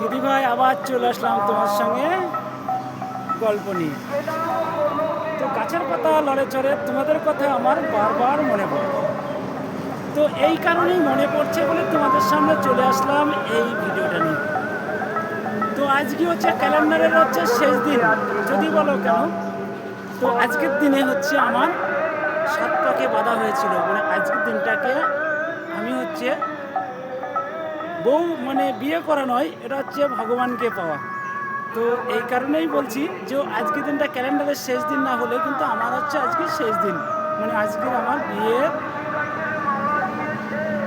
দিদিভাই আবার চলে আসলাম তোমার সঙ্গে গল্প নিয়ে। তো গাছের পাতা লড়ে চড়ে তোমাদের কথা আমার বারবার মনে পড়ে। তো এই কারণেই মনে পড়ছে বলে তোমাদের সামনে চলে আসলাম এই ভিডিওটা নিয়ে। তো আজকে হচ্ছে ক্যালেন্ডারের হচ্ছে শেষ দিন, যদি বলো কেন। তো আজকের দিনে হচ্ছে আমার 7 পাকে বাঁধা হয়েছিল, মানে আজকের দিনটাকে আমি হচ্ছে বউ মানে বিয়ে করা নয়, এটা হচ্ছে ভগবানকে পাওয়া। তো এই কারণেই বলছি যে আজকের দিনটা ক্যালেন্ডারের শেষ দিন না হলে কিন্তু আমার হচ্ছে আজকে শেষ দিন, মানে আজকের আমার বিয়ের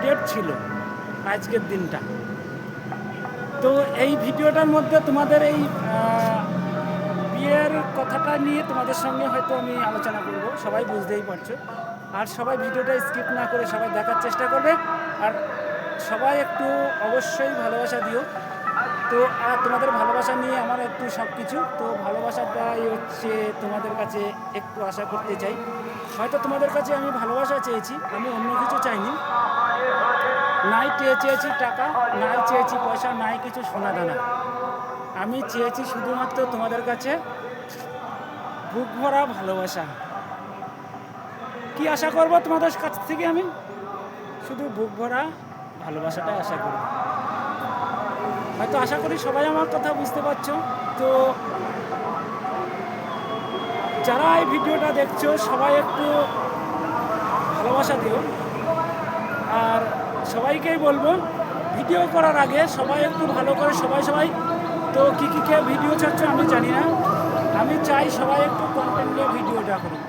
ডেট ছিল আজকের দিনটা। তো এই ভিডিওটার মধ্যে তোমাদের এই বিয়ের কথাটা নিয়ে তোমাদের সঙ্গে হয়তো আমি আলোচনা করব, সবাই বুঝতেই পারছো। আর সবাই ভিডিওটা স্কিপ না করে সবাই দেখার চেষ্টা করবে, আর সবাই একটু অবশ্যই ভালোবাসা দিও। তো তোমাদের ভালোবাসা নিয়ে আমার একটু সব কিছু, তো ভালোবাসাটাই হচ্ছে তোমাদের কাছে একটু আশা করতে চাই। হয়তো তোমাদের কাছে আমি ভালোবাসা চেয়েছি, আমি অন্য কিছু চাইনি। নাই চেয়েছি টাকা, নাই চেয়েছি পয়সা, নাই কিছু সোনা দানা। আমি চেয়েছি শুধুমাত্র তোমাদের কাছে বুক ভরা ভালোবাসা। কি আশা করব তোমাদের কাছ থেকে? আমি শুধু বুক ভরা ভালোবাসাটাই আশা করি। হয়তো আশা করি সবাই আমার কথা বুঝতে পারছো। তো যারা এই ভিডিওটা দেখছো সবাই একটু ভালোবাসা দিও। আর সবাইকেই বলবো ভিডিও করার আগে সবাই একটু ভালো করে সবাই তো কী কে ভিডিও ছাড়ছো আমি জানি না, আমি চাই সবাই একটু কন্টেন্ট নিয়ে ভিডিওটা করুন।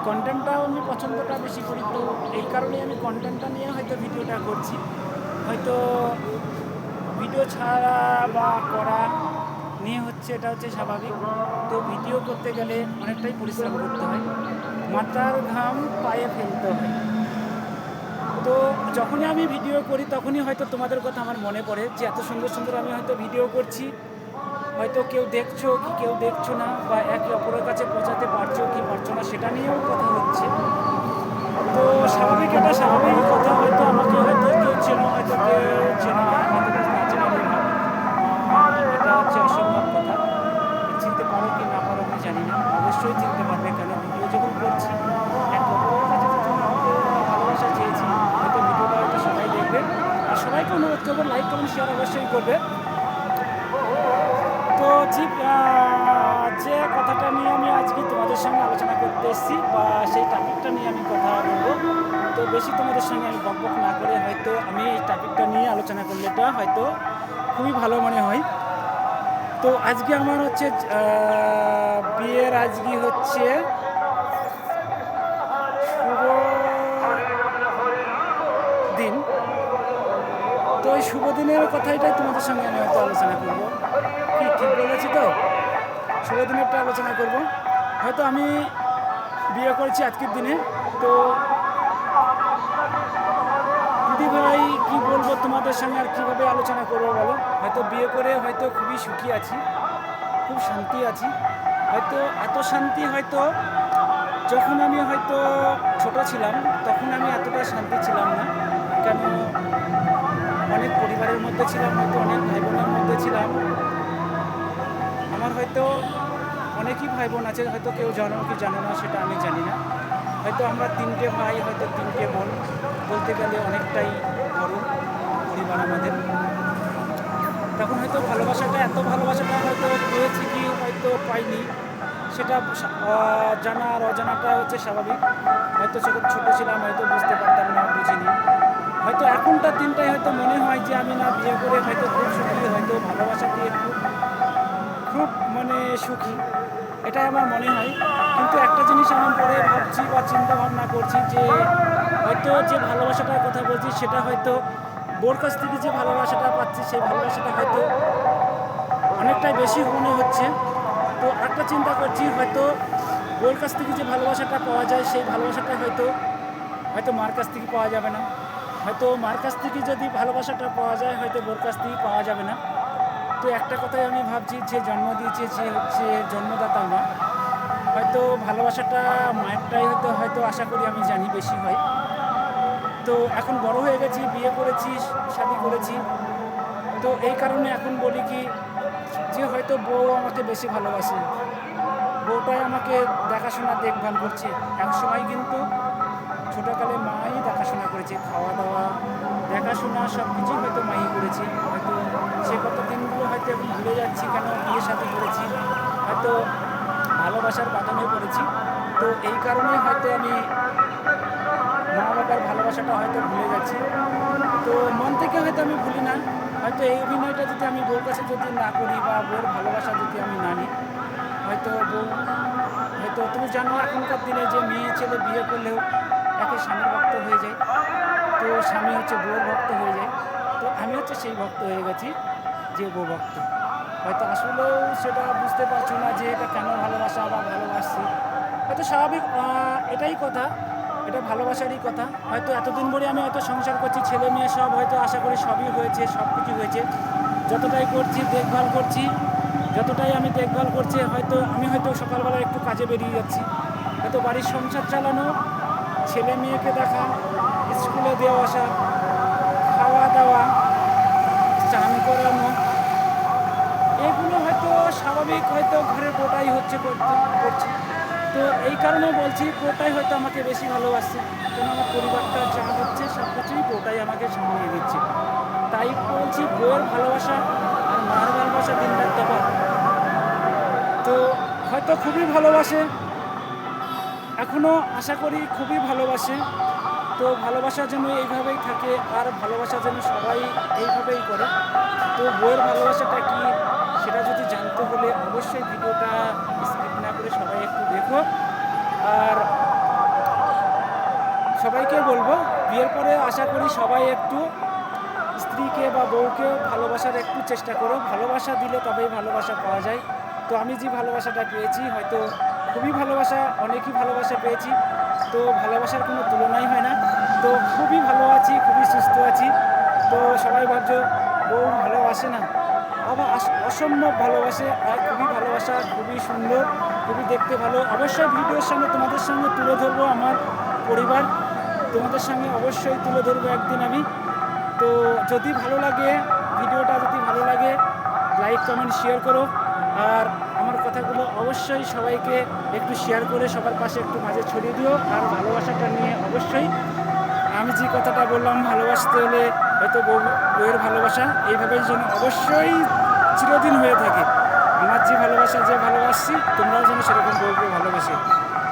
কন্টেন্টটাও আমি পছন্দটা বেশি করি, তো এই কারণেই আমি কন্টেন্টটা নিয়ে হয়তো ভিডিওটা করছি। হয়তো ভিডিও ছাড়া বা করা নিয়ে হচ্ছে এটা হচ্ছে স্বাভাবিক। তো ভিডিও করতে গেলে অনেকটাই পরিশ্রম করতে হয়, মাথার ঘাম পায়ে ফেলতে হয়। তো যখনই আমি ভিডিও করি তখনই হয়তো তোমাদের কথা আমার মনে পড়ে যে এত সুন্দর সুন্দর আমি হয়তো ভিডিও করছি, হয়তো কেউ দেখছো কি কেউ দেখছো না, বা একে অপরের কাছে পৌঁছাতে পারছো কি পারছো না সেটা নিয়েও কথা হচ্ছে। তো স্বাভাবিক, এটা স্বাভাবিক কথা। হয়তো আমাকে হয়তো কেউ চেনো, হয়তো কেউ চেনো না, হয়তো না চেনা এটা হচ্ছে অসম্ভব কথা। চিনতে পারো কি না পারো আমি জানি না, অবশ্যই চিনতে পারবে, কেন ভিডিও যখন করছি একে অপরের কাছে যখন আমাকে ভালোবাসা চেয়েছি, হয়তো ভিডিওটা হয়তো সবাই দেখবে। আর সবাইকে অনুরোধ করবো লাইক কমেন্ট শেয়ার অবশ্যই করবে। তো যে কথাটা নিয়ে আমি আজকে তোমাদের সঙ্গে আলোচনা করতে এসেছি, বা সেই টপিকটা নিয়ে আমি কথা বলবো, তো বেশি তোমাদের সঙ্গে আমি বকবক না করে হয়তো আমি এই টপিকটা নিয়ে আলোচনা করলে এটা হয়তো খুবই ভালো মনে হয়। তো আজকে আমার হচ্ছে বিয়ের আজকে হচ্ছে শুভ দিন। তো এই শুভ দিনের কথাটাই তোমাদের সঙ্গে আমি হয়তো আলোচনা করবো। কি ঠিক বলেছি তো? শুভ দিনেরটা আলোচনা করব। হয়তো আমি বিয়ে করেছি আজকের দিনে। তো দিদি ভাই কী বলবো তোমাদের সঙ্গে, আর কীভাবে আলোচনা করবো বলো। হয়তো বিয়ে করে হয়তো খুবই সুখী আছি, খুব শান্তি আছি। হয়তো এত শান্তি হয়তো যখন আমি হয়তো ছোট ছিলাম তখন আমি এতটা শান্তি ছিলাম না, কেন অনেক পরিবারের মধ্যে ছিলাম, হয়তো অনেক ভাই বোনের মধ্যে ছিলাম। আমার হয়তো অনেকই ভাই বোন আছে, হয়তো কেউ জানো কি জানো না সেটা আমি জানি না। হয়তো আমরা 3টে ভাই, হয়তো 3টে বোন, বলতে গেলে অনেকটাই বড় পরিবার আমাদের। তখন হয়তো এত ভালোবাসাটা হয়তো পেয়েছি কি হয়তো পাইনি, সেটা জানা আর অজানাটা হচ্ছে স্বাভাবিক। হয়তো ছোটো ছিলাম, হয়তো বুঝতে পারতাম না, বুঝিনি। হয়তো এখনকার দিনটাই হয়তো মনে হয় যে আমি না বিয়ে করে হয়তো খুব সুখী, হয়তো ভালোবাসা দিয়ে খুব মানে সুখী, এটাই আমার মনে হয়। কিন্তু একটা জিনিস আমি পরে ভাবছি বা চিন্তা ভাবনা করছি যে হয়তো যে ভালোবাসাটার কথা বলছি সেটা হয়তো বোর কাছ থেকে যে ভালোবাসাটা পাচ্ছি সেই ভালোবাসাটা হয়তো অনেকটাই বেশি মনে হচ্ছে। তো একটা চিন্তা করছি হয়তো বোর কাছ থেকে যে ভালোবাসাটা পাওয়া যায় সেই ভালোবাসাটা হয়তো মার কাছ থেকে পাওয়া যাবে না। হয়তো মার কাছ থেকে যদি ভালোবাসাটা পাওয়া যায় হয়তো বোর কাছ থেকে পাওয়া যাবে না। তো একটা কথাই আমি ভাবছি, যে জন্ম দিয়েছে যে হচ্ছে জন্মদাতা মা, হয়তো ভালোবাসাটা মায়েরটাই হয়তো আশা করি আমি জানি বেশি হয়। তো এখন বড় হয়ে গেছি, বিয়ে করেছি, শাদী করেছি, তো এই কারণে এখন বলি কি যে হয়তো বউ আমাকে বেশি ভালোবাসে, বউটাই আমাকে দেখাশোনা দেখভাল করছে। একসময় কিন্তু ছোটোকালে মাই দেখাশোনা করেছে, খাওয়া দাওয়া দেখাশোনা সব কিছুই হয়তো মাই করেছি। হয়তো সে কত দিনগুলো হয়তো এখন ভুলে যাচ্ছি, কেন বিয়ে সাথে করেছি, হয়তো ভালোবাসার বাঁধনে পড়েছি। তো এই কারণেই হয়তো আমি মা বাবার ভালোবাসাটা হয়তো ভুলে যাচ্ছি। তো মন থেকে হয়তো আমি ভুলি না, হয়তো এই অভিনয়টা যদি আমি বউর কাছে যদি না করি বা বউর ভালোবাসা যদি আমি না নিই, হয়তো বউ হয়তো তুমি জানো এখনকার দিনে যে মেয়ে ছেলে বিয়ে করলেও একে স্বামীর ভক্ত হয়ে যায়, তো স্বামী হচ্ছে বউর ভক্ত হয়ে যায়। তো আমি হচ্ছে সেই ভক্ত হয়ে গেছি যে বউ ভক্ত। হয়তো আসলেও সেটা বুঝতে পারছো না যে এটা কেন ভালোবাসা বা ভালোবাসছি, হয়তো স্বাভাবিক এটাই কথা, এটা ভালোবাসারই কথা। হয়তো এতদিন ধরে আমি হয়তো সংসার করছি, ছেলে মেয়ে সব হয়তো আশা করি সবই হয়েছে, সব কিছু হয়েছে, যতটাই করছি দেখভাল করছি, যতটাই আমি দেখভাল করছি হয়তো আমি হয়তো সকালবেলা একটু কাজে বেরিয়ে যাচ্ছি, হয়তো বাড়ির সংসার চালানো, ছেলে মেয়েকে দেখা, স্কুলে দেওয়া আসা, খাওয়া দাওয়া, চান করানো, এগুলো হয়তো স্বাভাবিক, হয়তো ঘরের বউটাই হচ্ছে করছে। তো এই কারণে বলছি বউটাই হয়তো আমাকে বেশি ভালোবাসছে, কারণ আমার পরিবারটা যা হচ্ছে সব কিছুই বউটাই আমাকে সামলিয়ে দিচ্ছে। তাই বলছি বউয়ের ভালোবাসা আর মার ভালোবাসা দিন রাত তফাৎ। তো হয়তো খুবই ভালোবাসে, এখনও আশা করি খুবই ভালোবাসে। তো ভালোবাসা যেন এইভাবেই থাকে, আর ভালোবাসা যেন সবাই এইভাবেই করে। তো বইয়ের ভালোবাসাটা কি সেটা যদি জানতে হলে অবশ্যই ভিডিওটা স্কিপ না করে সবাই একটু দেখো। আর সবাইকে বলবো বিয়ের পরে আশা করি সবাই একটু স্ত্রীকে বা বউকে ভালোবাসার একটু চেষ্টা করো, ভালোবাসা দিলে তবেই ভালোবাসা পাওয়া যায়। তো আমি যে ভালোবাসাটা পেয়েছি হয়তো খুবই ভালোবাসা, অনেকই ভালোবাসা পেয়েছি, তো ভালোবাসার কোনো তুলনাই হয় না। তো খুবই ভালো আছি, খুবই সুস্থ আছি। তো সবাই ভাবছো বউ ভালোবাসে না, আবার অসম্ভব ভালোবাসে, আর খুবই ভালোবাসা, খুবই সুন্দর, খুবই দেখতে ভালো। অবশ্যই ভিডিওর সামনে তোমাদের সঙ্গে তুলে ধরবো আমার পরিবার, তোমাদের সঙ্গে অবশ্যই তুলে ধরবো একদিন আমি। তো যদি ভালো লাগে ভিডিওটা, যদি ভালো লাগে লাইক কমেন্ট শেয়ার করো, আর আমার কথাগুলো অবশ্যই সবাইকে একটু শেয়ার করে সবার পাশে একটু মাঝে ছড়িয়ে দিও। আর ভালোবাসাটা নিয়ে অবশ্যই আমি যে কথাটা বললাম, ভালোবাসতে হলে হয়তো বউয়ের ভালোবাসা এইভাবেই যেন অবশ্যই চিরদিন হয়ে থাকে। আমার যে ভালোবাসা যে ভালোবাসছি তোমরাও যেন সেরকম বউকে ভালোবাসে।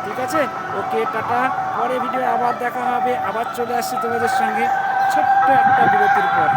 ঠিক আছে, ওকে, টাটা। পরে ভিডিও আবার দেখা হবে, আবার চলে আসছি তোমাদের সঙ্গে ছোট্ট একটা বিরতির পর।